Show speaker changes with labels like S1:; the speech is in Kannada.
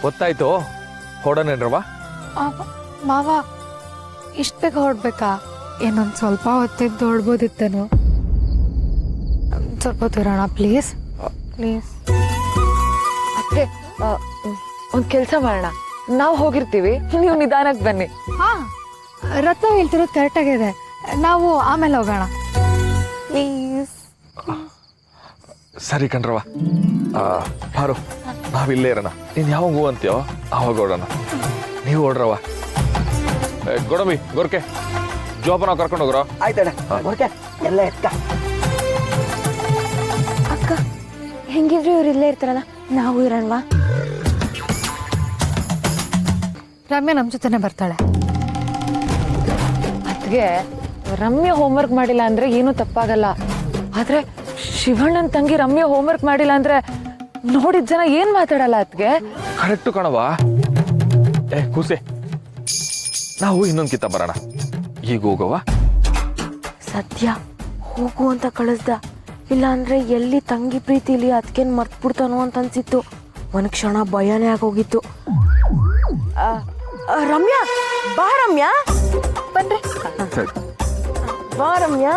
S1: ಗೊತ್ತಾಯ್ತು ಹೊಡನೇನ್ರವ.
S2: ಮಾವ ಇಷ್ಟ ಬೇಗ ಹೊರಡ್ಬೇಕಾ? ಏನೊಂದು ಸ್ವಲ್ಪ ಹೊತ್ತಿದ್ದು ಹೊಡ್ಬೋದಿತ್ತೇನೋ. ಸ್ವಲ್ಪ ಹೊತ್ತಿರೋಣ ಪ್ಲೀಸ್ ಪ್ಲೀಸ್.
S3: ಅತ್ತೆ ಒಂದು ಕೆಲಸ ಮಾಡೋಣ, ನಾವು ಹೋಗಿರ್ತೀವಿ, ನೀವು ನಿಧಾನಕ್ಕೆ ಬನ್ನಿ.
S2: ಹಾ, ರತ್ನ ಹೇಳ್ತಿರೋದು ಕರೆಕ್ಟ್ ಆಗಿದೆ. ನಾವು ಆಮೇಲೆ ಹೋಗೋಣ ಪ್ಲೀಸ್.
S1: ಸರಿ ಕಣ್ರವ. ಬಾರು ನಾವಿಲ್ಲೇ ಇರೋಣ. ನೀನು ಯಾವಾಗ ಹೂ ಅಂತೀಯೋ ಆವಾಗ ಹೊಡೋಣ. ನೀವು ಹೊಡ್ರವ. ಗೊಡಮಿ ಗೊರ್ಕೆ ಜೋಪನ ಕರ್ಕೊಂಡು ಹೋಗ್ರೋ.
S4: ಆಯ್ತಣ್ಣ, ಗೊರ್ಕೆ ಎಲ್ಲ ಎತ್ಕ.
S5: ಅಕ್ಕ ಹೆಂಗಿದ್ರು ಇವ್ರು ಇಲ್ಲೇ ಇರ್ತಾರಲ್ಲ, ನಾವು ಇರೋಣವಾ?
S2: ರಮ್ಯಾ ನಮ್ಮ ಜೊತೆನೆ ಬರ್ತಾಳೆ.
S3: ಅದ್ಗೆ ರಮ್ಯ ಹೋಮ್ವರ್ಕ್ ಮಾಡಿಲ್ಲ ಅಂದ್ರೆ ಏನೂ ತಪ್ಪಾಗಲ್ಲ. ಆದ್ರೆ ಶಿವಣ್ಣನ ತಂಗಿ ರಮ್ಯ ಹೋಮ್ವರ್ಕ್ ಮಾಡಿಲ್ಲ ಅಂದ್ರೆ ನೋಡಿದ ಜನ ಏನ್ ಮಾತಾಡಲ್ಲ ಅದ್ಗೆ.
S1: ಕರೆಕ್ಟು ಕಣವ. ಕೂಸೆ, ನಾವು ಇನ್ನೊಂದು ಕಿತ್ತ ಬರೋಣ. ಈಗ ಹೋಗವ.
S5: ಸದ್ಯ ಹೋಗು ಅಂತ ಕಳಿಸ್ದ, ಇಲ್ಲ ಅಂದ್ರೆ ಎಲ್ಲಿ ತಂಗಿ ಪ್ರೀತಿಲಿ ಅದಕ್ಕೇನು ಮರ್ತ್ಬಿಡ್ತಾನೋ ಅಂತ ಅನ್ಸಿತ್ತು. ಒಂದು ಕ್ಷಣ ಭಯನೇ ಆಗೋಗಿತ್ತು. ರಮ್ಯಾ ಬಾ, ರಮ್ಯಾ ಬನ್ರಿ,
S1: ಸರಿ
S5: ಬಾ ರಮ್ಯಾ.